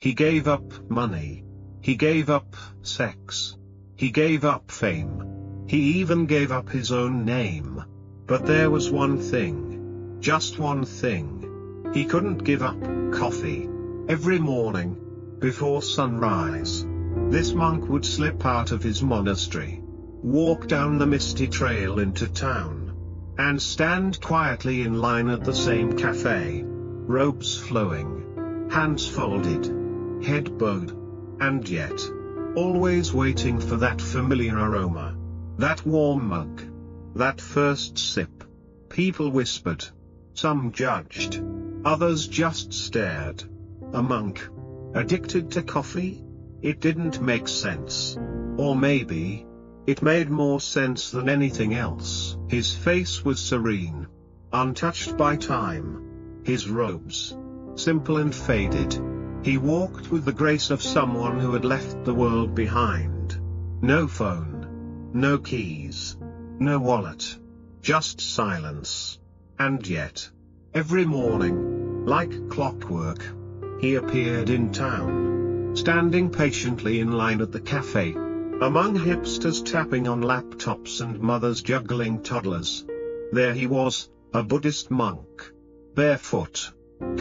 He gave up money. He gave up sex. He gave up fame. He even gave up his own name. But there was one thing. Just one thing. He couldn't give up coffee. Every morning, before sunrise, this monk would slip out of his monastery, walk down the misty trail into town, and stand quietly in line at the same cafe, robes flowing, hands folded, head bowed, and yet, always waiting for that familiar aroma, that warm mug, that first sip. People whispered. Some judged. Others just stared. A monk, addicted to coffee? It didn't make sense. Or maybe, it made more sense than anything else. His face was serene, untouched by time. His robes, simple and faded. He walked with the grace of someone who had left the world behind. No phone, no keys, no wallet, just silence. And yet, every morning, like clockwork, he appeared in town, standing patiently in line at the cafe, among hipsters tapping on laptops and mothers juggling toddlers. There he was, a Buddhist monk, barefoot,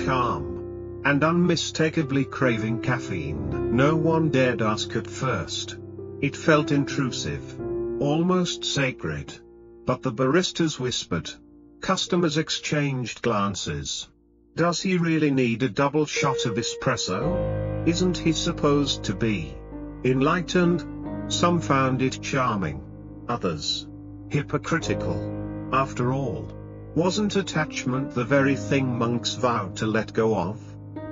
calm, and unmistakably craving caffeine. No one dared ask at first. It felt intrusive, almost sacred. But the baristas whispered. Customers exchanged glances. Does he really need a double shot of espresso? Isn't he supposed to be enlightened? Some found it charming. Others, hypocritical. After all, wasn't attachment the very thing monks vowed to let go of?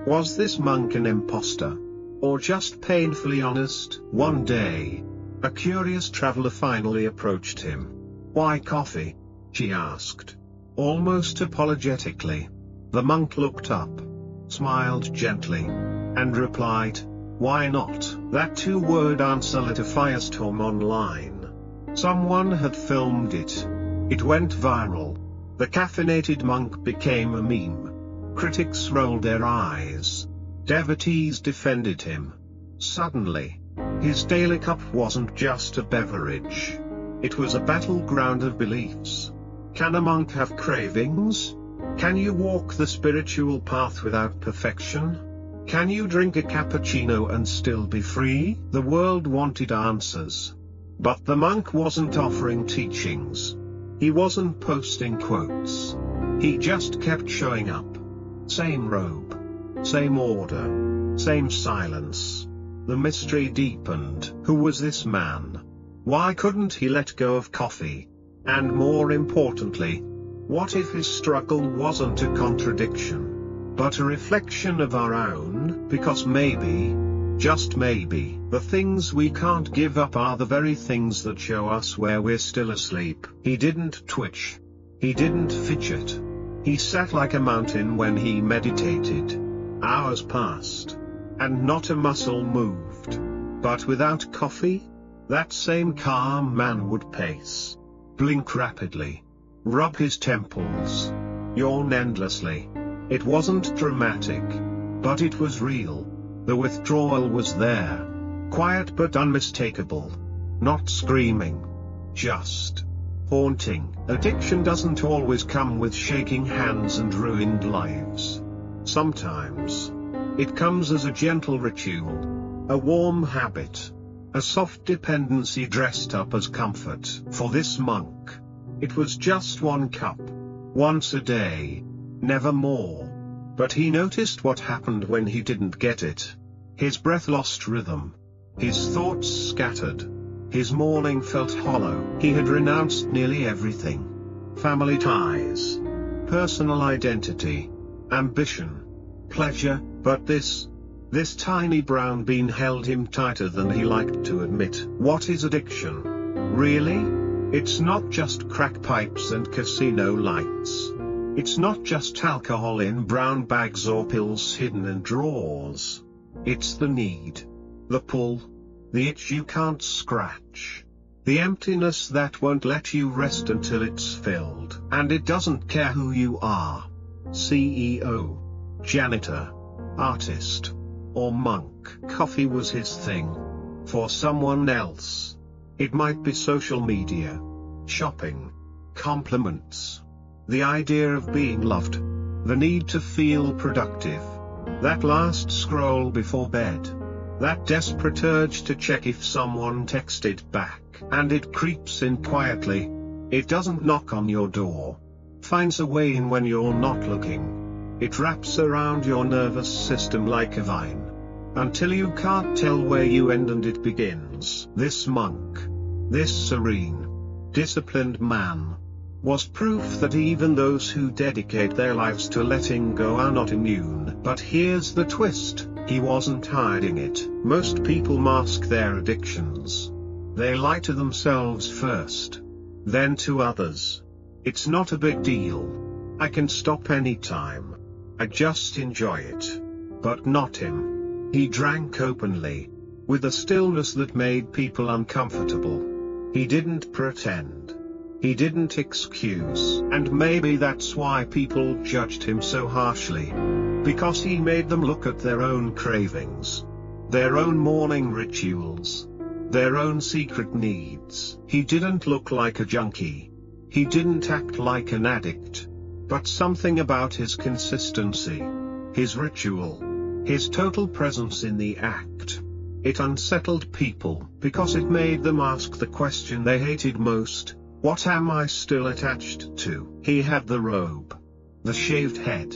Was this monk an imposter? Or just painfully honest? One day, a curious traveler finally approached him. Why coffee? She asked, almost apologetically. The monk looked up, smiled gently, and replied, why not? That two-word answer lit a firestorm online. Someone had filmed it. It went viral. The caffeinated monk became a meme. Critics rolled their eyes. Devotees defended him. Suddenly, his daily cup wasn't just a beverage. It was a battleground of beliefs. Can a monk have cravings? Can you walk the spiritual path without perfection? Can you drink a cappuccino and still be free? The world wanted answers. But the monk wasn't offering teachings. He wasn't posting quotes. He just kept showing up. Same robe, same order, same silence. The mystery deepened. Who was this man? Why couldn't he let go of coffee? And more importantly, what if his struggle wasn't a contradiction, but a reflection of our own? Because maybe, just maybe, the things we can't give up are the very things that show us where we're still asleep. He didn't twitch. He didn't fidget. He sat like a mountain when he meditated. Hours passed, and not a muscle moved. But without coffee, that same calm man would pace, blink rapidly, rub his temples, yawn endlessly. It wasn't dramatic, but it was real. The withdrawal was there, quiet but unmistakable. Not screaming, just haunting. Addiction doesn't always come with shaking hands and ruined lives. Sometimes, it comes as a gentle ritual, a warm habit, a soft dependency dressed up as comfort. For this monk, it was just one cup, once a day, never more. But he noticed what happened when he didn't get it. His breath lost rhythm. His thoughts scattered. His morning felt hollow. He had renounced nearly everything. Family ties, personal identity, ambition, pleasure, but this tiny brown bean held him tighter than he liked to admit. What is addiction? Really? It's not just crack pipes and casino lights. It's not just alcohol in brown bags or pills hidden in drawers. It's the need, the pull, the itch you can't scratch, the emptiness that won't let you rest until it's filled. And it doesn't care who you are. CEO, janitor, artist, or monk. Coffee was his thing. For someone else, it might be social media, shopping, compliments, the idea of being loved, the need to feel productive, that last scroll before bed, that desperate urge to check if someone texted back. And it creeps in quietly. It doesn't knock on your door, finds a way in when you're not looking. It wraps around your nervous system like a vine, until you can't tell where you end and it begins. This monk, this serene, disciplined man, was proof that even those who dedicate their lives to letting go are not immune. But here's the twist, he wasn't hiding it. Most people mask their addictions. They lie to themselves first, then to others. It's not a big deal. I can stop anytime. I just enjoy it. But not him. He drank openly, with a stillness that made people uncomfortable. He didn't pretend. He didn't excuse. And maybe that's why people judged him so harshly. Because he made them look at their own cravings, their own morning rituals, their own secret needs. He didn't look like a junkie. He didn't act like an addict. But something about his consistency, his ritual, his total presence in the act, it unsettled people, because it made them ask the question they hated most: what am I still attached to? He had the robe, the shaved head,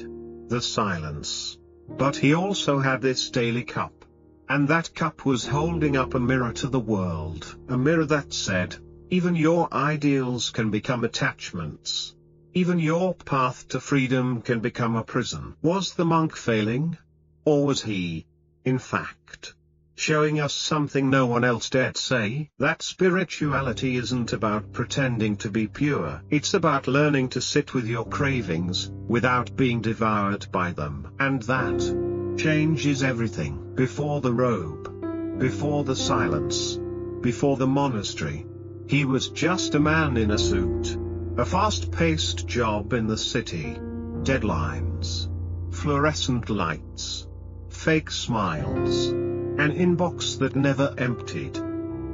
the silence. But he also had this daily cup. And that cup was holding up a mirror to the world. A mirror that said, even your ideals can become attachments. Even your path to freedom can become a prison. Was the monk failing? Or was he, in fact, showing us something no one else dared say? That spirituality isn't about pretending to be pure. It's about learning to sit with your cravings, without being devoured by them. And that changes everything. Before the robe, before the silence, before the monastery, he was just a man in a suit. A fast-paced job in the city. Deadlines, fluorescent lights, fake smiles, an inbox that never emptied.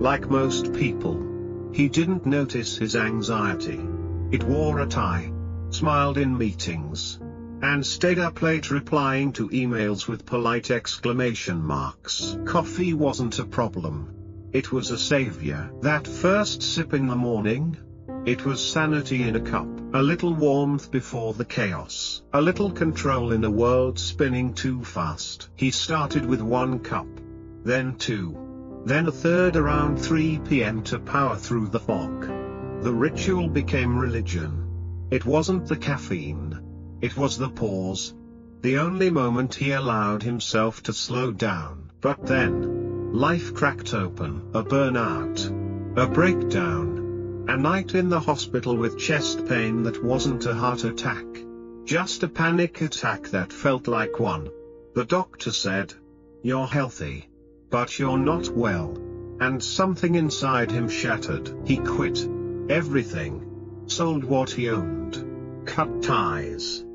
Like most people, he didn't notice his anxiety. It wore a tie, smiled in meetings, and stayed up late replying to emails with polite exclamation marks. Coffee wasn't a problem. It was a savior. That first sip in the morning, it was sanity in a cup. A little warmth before the chaos. A little control in a world spinning too fast. He started with 1 cup, then 2, then a third around 3 p.m. to power through the fog. The ritual became religion. It wasn't the caffeine. It was the pause. The only moment he allowed himself to slow down. But then, life cracked open. A burnout. A breakdown. A night in the hospital with chest pain that wasn't a heart attack. Just a panic attack that felt like one. The doctor said, "You're healthy, but you're not well." And something inside him shattered. He quit everything. Sold what he owned. Cut ties.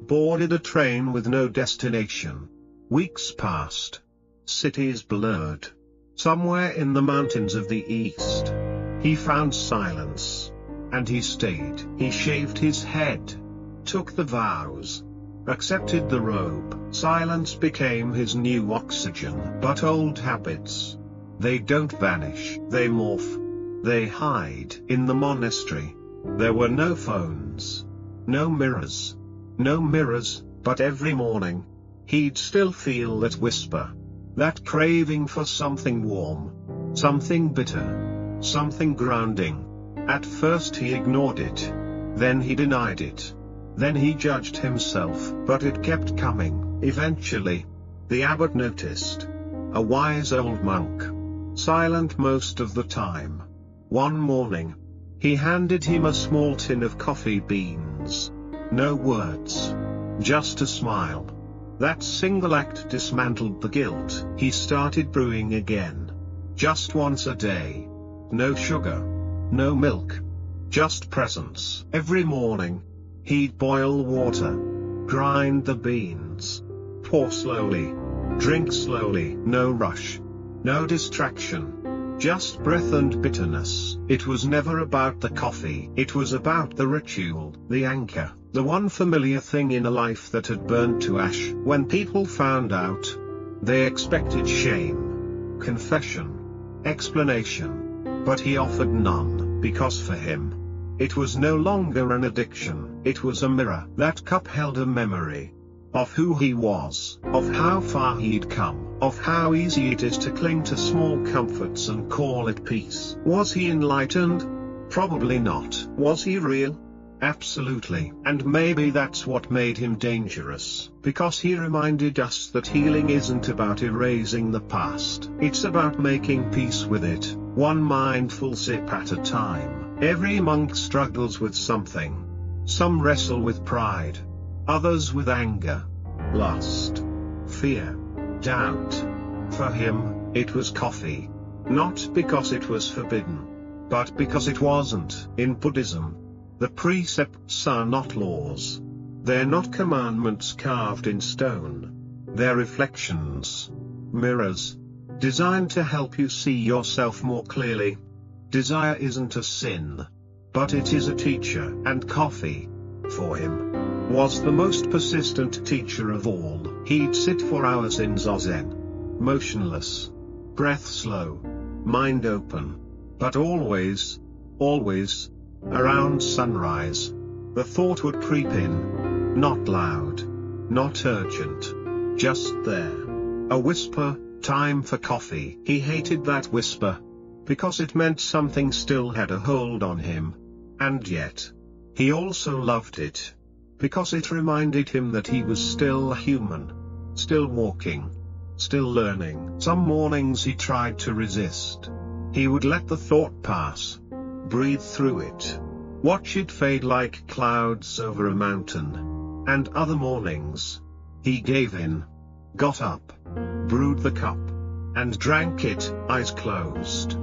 Boarded a train with no destination. Weeks passed. Cities blurred. Somewhere in the mountains of the east, he found silence. And he stayed. He shaved his head. Took the vows. Accepted the robe. Silence became his new oxygen. But old habits, they don't vanish. They morph. They hide. In the monastery, there were no phones. No mirrors. No mirrors, but every morning, he'd still feel that whisper. That craving for something warm. Something bitter. Something grounding. At first he ignored it. Then he denied it. Then he judged himself. But it kept coming. Eventually, the abbot noticed. A wise old monk. Silent most of the time. One morning, he handed him a small tin of coffee beans. No words. Just a smile. That single act dismantled the guilt. He started brewing again. Just once a day. No sugar. No milk. Just presence. Every morning, he'd boil water. Grind the beans. Pour slowly. Drink slowly, no rush. No distraction. Just breath and bitterness. It was never about the coffee. It was about the ritual, the anchor, the one familiar thing in a life that had burned to ash. When people found out, they expected shame, confession, explanation. But he offered none, because for him, it was no longer an addiction. It was a mirror. That cup held a memory of who he was, of how far he'd come, of how easy it is to cling to small comforts and call it peace. Was he enlightened? Probably not. Was he real? Absolutely. And maybe that's what made him dangerous, because he reminded us that healing isn't about erasing the past. It's about making peace with it, one mindful sip at a time. Every monk struggles with something. Some wrestle with pride. Others with anger, lust, fear, doubt. For him, it was coffee. Not because it was forbidden, but because it wasn't. In Buddhism, the precepts are not laws. They're not commandments carved in stone. They're reflections, mirrors, designed to help you see yourself more clearly. Desire isn't a sin, but it is a teacher, and coffee, for him, was the most persistent teacher of all. He'd sit for hours in zazen, motionless, breath slow, mind open, but always, around sunrise, the thought would creep in, not loud, not urgent, just there. A whisper, time for coffee. He hated that whisper, because it meant something still had a hold on him. And yet, he also loved it, because it reminded him that he was still human, still walking, still learning. Some mornings he tried to resist. He would let the thought pass, breathe through it, watch it fade like clouds over a mountain. And other mornings, he gave in, got up, brewed the cup, and drank it, eyes closed,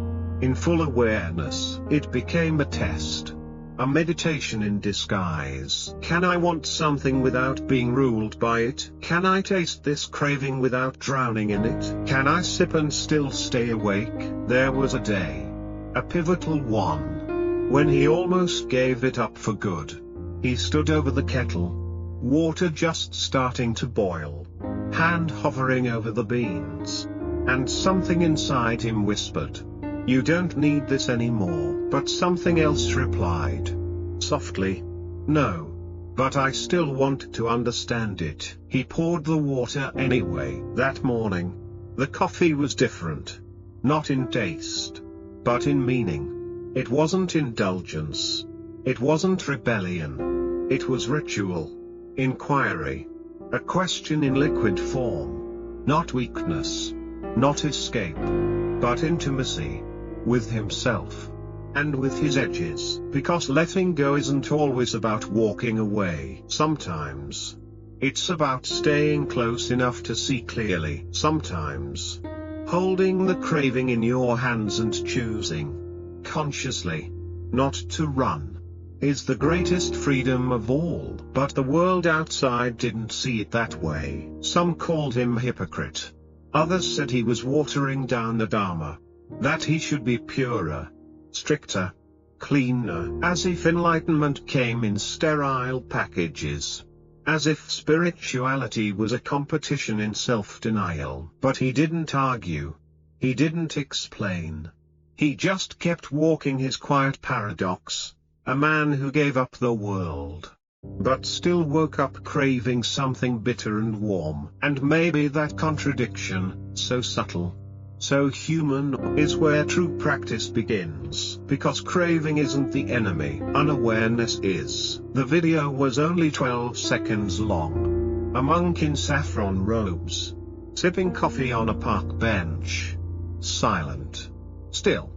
in full awareness. It became a test. A meditation in disguise. Can I want something without being ruled by it? Can I taste this craving without drowning in it? Can I sip and still stay awake? There was a day, a pivotal one, when he almost gave it up for good. He stood over the kettle, water just starting to boil, hand hovering over the beans, and something inside him whispered, "You don't need this anymore." But something else replied, softly, "No, but I still want to understand it." He poured the water anyway. That morning, the coffee was different. Not in taste, but in meaning. It wasn't indulgence. It wasn't rebellion. It was ritual, inquiry, a question in liquid form. Not weakness, not escape, but intimacy, with himself, and with his edges. Because letting go isn't always about walking away. Sometimes, it's about staying close enough to see clearly. Sometimes, holding the craving in your hands and choosing, consciously, not to run, is the greatest freedom of all. But the world outside didn't see it that way. Some called him hypocrite. Others said he was watering down the Dharma, that he should be purer, stricter, cleaner, as if enlightenment came in sterile packages, as if spirituality was a competition in self-denial. But he didn't argue. He didn't explain. He just kept walking his quiet paradox, a man who gave up the world, but still woke up craving something bitter and warm. And maybe that contradiction, so subtle, so human, is where true practice begins. Because craving isn't the enemy, unawareness is. The video was only 12 seconds long. A monk in saffron robes, sipping coffee on a park bench. Silent. Still.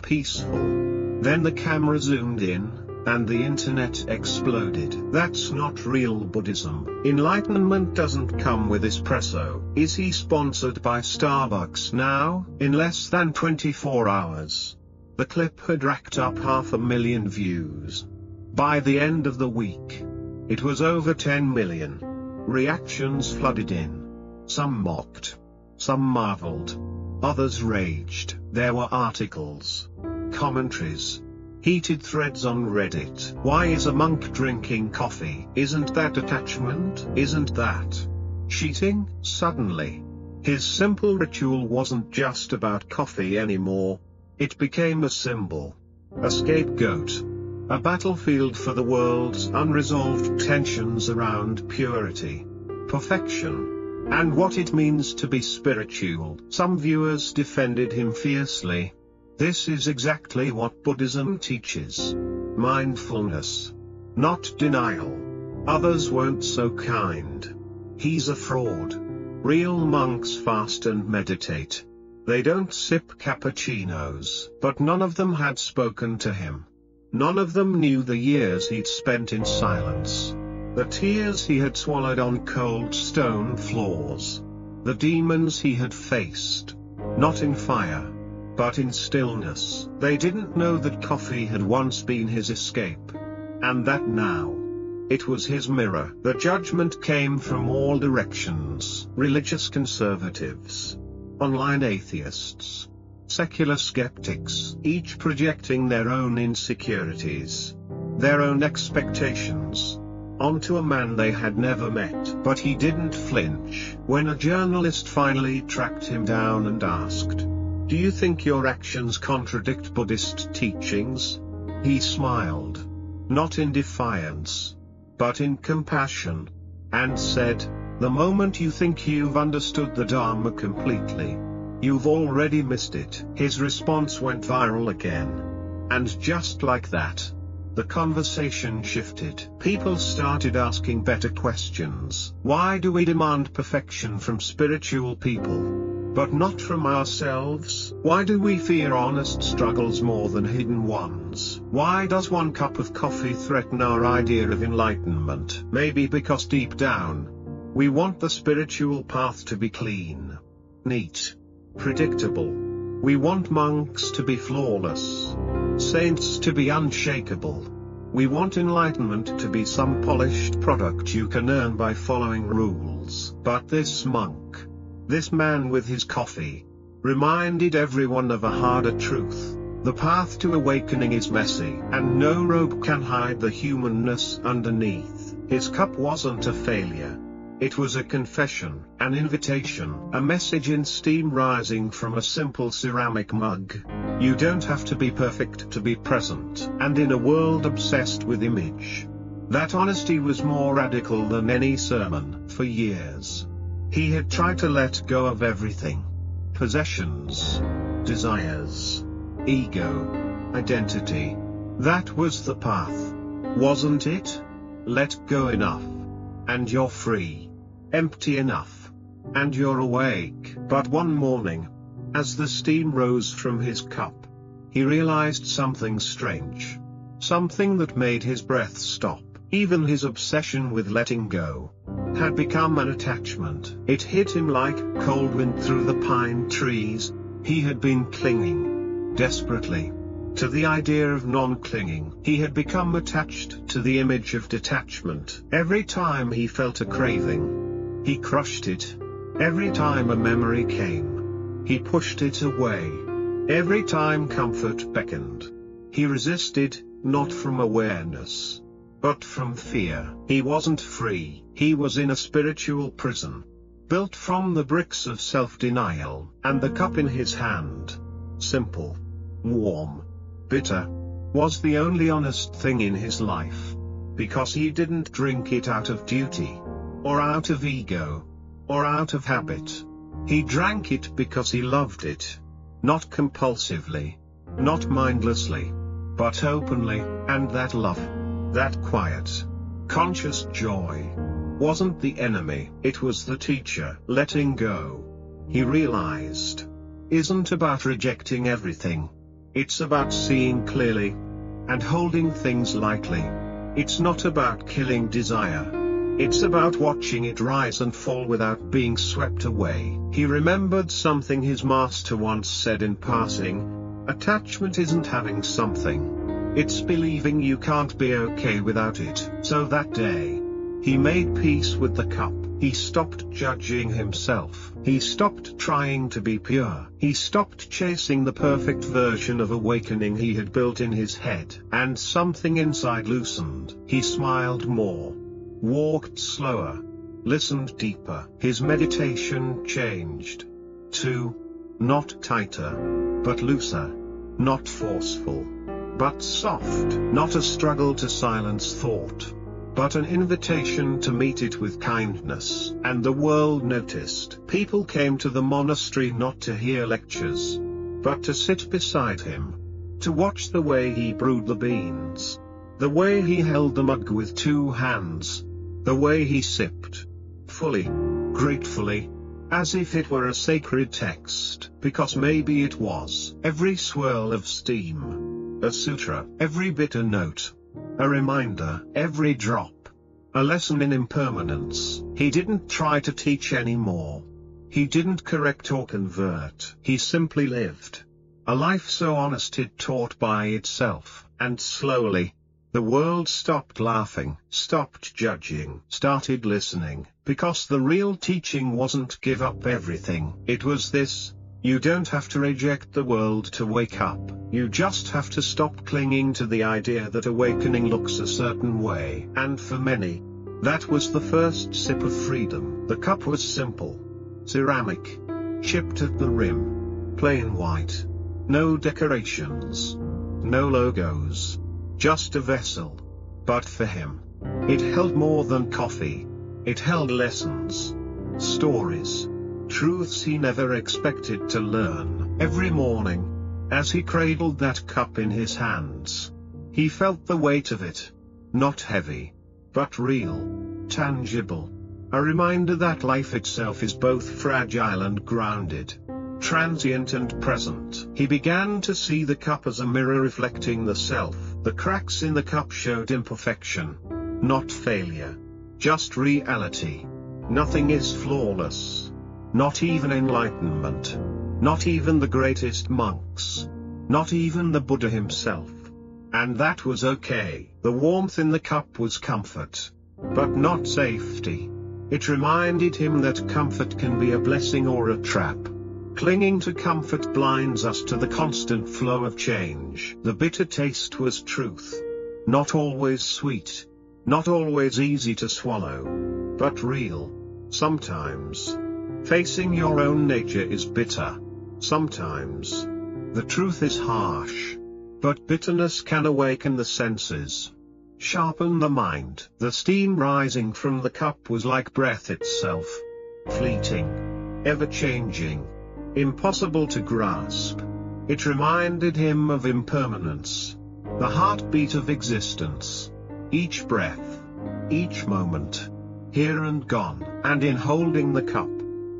Peaceful. Then the camera zoomed in, and the internet exploded. That's not real Buddhism. Enlightenment doesn't come with espresso. Is he sponsored by Starbucks now? In less than 24 hours, the clip had racked up 500,000 views. By the end of the week, it was over 10 million. Reactions flooded in. Some mocked. Some marveled. Others raged. There were articles, commentaries, heated threads on Reddit. Why is a monk drinking coffee? Isn't that attachment? Isn't that cheating? Suddenly, his simple ritual wasn't just about coffee anymore. It became a symbol, a scapegoat, a battlefield for the world's unresolved tensions around purity, perfection, and what it means to be spiritual. Some viewers defended him fiercely. This is exactly what Buddhism teaches. Mindfulness, not denial. Others weren't so kind. He's a fraud. Real monks fast and meditate. They don't sip cappuccinos. But none of them had spoken to him. None of them knew the years he'd spent in silence. The tears he had swallowed on cold stone floors. The demons he had faced. Not in fire, but in stillness. They didn't know that coffee had once been his escape. And that now, it was his mirror. The judgment came from all directions. Religious conservatives, online atheists, secular skeptics, each projecting their own insecurities, their own expectations, onto a man they had never met. But he didn't flinch. When a journalist finally tracked him down and asked, "Do you think your actions contradict Buddhist teachings?" He smiled, not in defiance, but in compassion, and said, "The moment you think you've understood the Dharma completely, you've already missed it." His response went viral again. And just like that, the conversation shifted. People started asking better questions. Why do we demand perfection from spiritual people, but not from ourselves? Why do we fear honest struggles more than hidden ones? Why does one cup of coffee threaten our idea of enlightenment? Maybe because deep down, we want the spiritual path to be clean, neat, predictable. We want monks to be flawless, saints to be unshakable. We want enlightenment to be some polished product you can earn by following rules. But this monk, this man with his coffee, reminded everyone of a harder truth. The path to awakening is messy, and no robe can hide the humanness underneath. His cup wasn't a failure. It was a confession, an invitation, a message in steam rising from a simple ceramic mug. You don't have to be perfect to be present. And in a world obsessed with image, that honesty was more radical than any sermon. For years, he had tried to let go of everything. Possessions, desires, ego, identity. That was the path, wasn't it? Let go enough, and you're free. Empty enough, and you're awake. But one morning, as the steam rose from his cup, he realized something strange. Something that made his breath stop. Even his obsession with letting go had become an attachment. It hit him like cold wind through the pine trees. He had been clinging desperately to the idea of non-clinging. He had become attached to the image of detachment. Every time he felt a craving, he crushed it. Every time a memory came, he pushed it away. Every time comfort beckoned, he resisted, not from awareness, but from fear. He wasn't free. He was in a spiritual prison, built from the bricks of self-denial. And the cup in his hand, simple, warm, bitter, was the only honest thing in his life. Because he didn't drink it out of duty, or out of ego, or out of habit. He drank it because he loved it. Not compulsively, not mindlessly, but openly. And that love, that quiet, conscious joy, wasn't the enemy, it was the teacher. Letting go, he realized, isn't about rejecting everything. It's about seeing clearly, and holding things lightly. It's not about killing desire. It's about watching it rise and fall without being swept away. He remembered something his master once said in passing: attachment isn't having something, it's believing you can't be okay without it. So that day, he made peace with the cup. He stopped judging himself. He stopped trying to be pure. He stopped chasing the perfect version of awakening he had built in his head. And something inside loosened. He smiled more, walked slower, listened deeper. His meditation changed to not tighter, but looser, not forceful, but soft, not a struggle to silence thought, but an invitation to meet it with kindness. And the world noticed. People came to the monastery not to hear lectures, but to sit beside him, to watch the way he brewed the beans, the way he held the mug with two hands, the way he sipped, fully, gratefully, as if it were a sacred text, because maybe it was. Every swirl of steam, a sutra, every bitter note, a reminder, every drop, a lesson in impermanence. He didn't try to teach anymore. He didn't correct or convert. He simply lived a life so honest it taught by itself. And slowly, the world stopped laughing, stopped judging, started listening, because the real teaching wasn't give up everything. It was this: you don't have to reject the world to wake up. You just have to stop clinging to the idea that awakening looks a certain way. And for many, that was the first sip of freedom. The cup was simple, ceramic, chipped at the rim, plain white, no decorations, no logos, just a vessel. But for him, it held more than coffee. It held lessons, stories, truths he never expected to learn. Every morning, as he cradled that cup in his hands, he felt the weight of it. Not heavy, but real, tangible. A reminder that life itself is both fragile and grounded, transient and present. He began to see the cup as a mirror reflecting the self. The cracks in the cup showed imperfection, not failure, just reality. Nothing is flawless. Not even enlightenment. Not even the greatest monks. Not even the Buddha himself. And that was okay. The warmth in the cup was comfort, but not safety. It reminded him that comfort can be a blessing or a trap. Clinging to comfort blinds us to the constant flow of change. The bitter taste was truth. Not always sweet. Not always easy to swallow. But real. Sometimes, facing your own nature is bitter. Sometimes, the truth is harsh. But bitterness can awaken the senses, sharpen the mind. The steam rising from the cup was like breath itself. Fleeting, ever-changing, impossible to grasp. It reminded him of impermanence, the heartbeat of existence. Each breath, each moment, here and gone. And in holding the cup,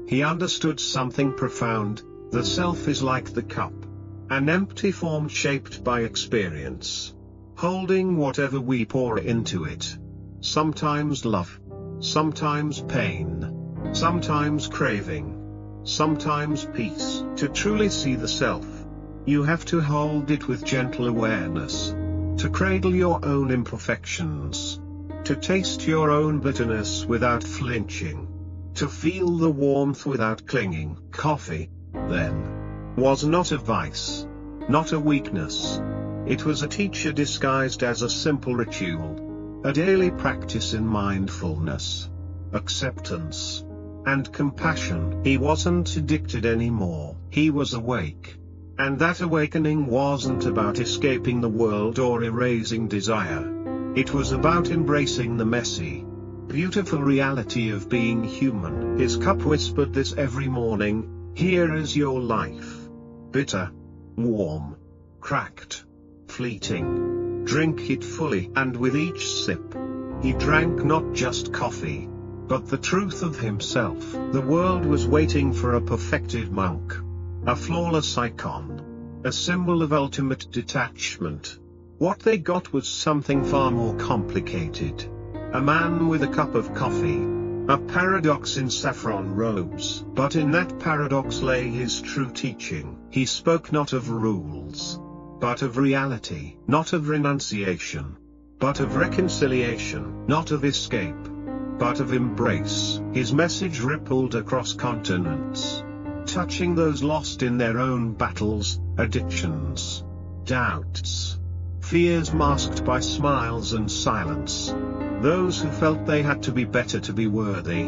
he understood something profound. The self is like the cup, an empty form shaped by experience, holding whatever we pour into it. Sometimes love, sometimes pain, sometimes craving, sometimes peace. To truly see the self, you have to hold it with gentle awareness, to cradle your own imperfections, to taste your own bitterness without flinching, to feel the warmth without clinging. Coffee, then, was not a vice, not a weakness. It was a teacher disguised as a simple ritual, a daily practice in mindfulness, acceptance, and compassion. He wasn't addicted anymore. He was awake. And that awakening wasn't about escaping the world or erasing desire. It was about embracing the messy, beautiful reality of being human. His cup whispered this every morning: here is your life. Bitter, warm, cracked, fleeting. Drink it fully. And with each sip, he drank not just coffee, but the truth of himself. The world was waiting for a perfected monk, a flawless icon, a symbol of ultimate detachment. What they got was something far more complicated. A man with a cup of coffee, a paradox in saffron robes. But in that paradox lay his true teaching. He spoke not of rules, but of reality. Not of renunciation, but of reconciliation. Not of escape, but of embrace. His message rippled across continents, touching those lost in their own battles, addictions, doubts, fears masked by smiles and silence. Those who felt they had to be better to be worthy,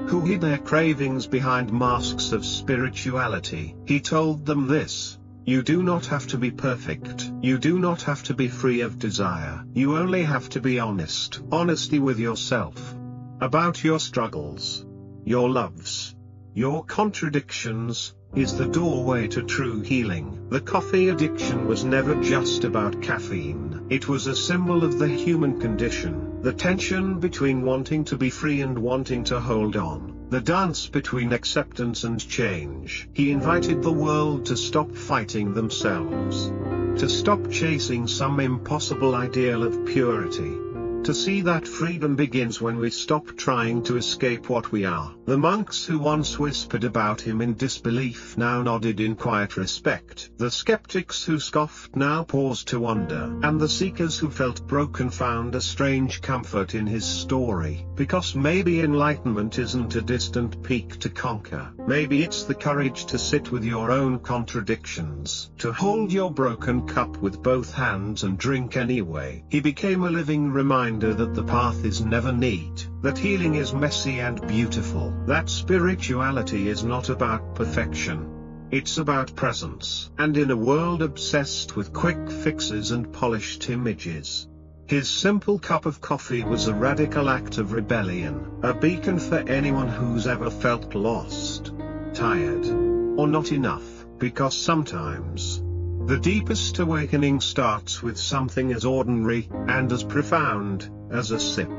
who hid their cravings behind masks of spirituality. He told them this: you do not have to be perfect. You do not have to be free of desire. You only have to be honest. Honesty with yourself, about your struggles, your loves, your contradictions, is the doorway to true healing. The coffee addiction was never just about caffeine. It was a symbol of the human condition, the tension between wanting to be free and wanting to hold on, the dance between acceptance and change. He invited the world to stop fighting themselves, to stop chasing some impossible ideal of purity, to see that freedom begins when we stop trying to escape what we are. The monks who once whispered about him in disbelief now nodded in quiet respect. The skeptics who scoffed now paused to wonder, and the seekers who felt broken found a strange comfort in his story. Because maybe enlightenment isn't a distant peak to conquer. Maybe it's the courage to sit with your own contradictions, to hold your broken cup with both hands and drink anyway. He became a living reminder that the path is never neat, that healing is messy and beautiful, that spirituality is not about perfection. It's about presence. And in a world obsessed with quick fixes and polished images, his simple cup of coffee was a radical act of rebellion, a beacon for anyone who's ever felt lost, tired, or not enough. Because sometimes the deepest awakening starts with something as ordinary and as profound as a sip.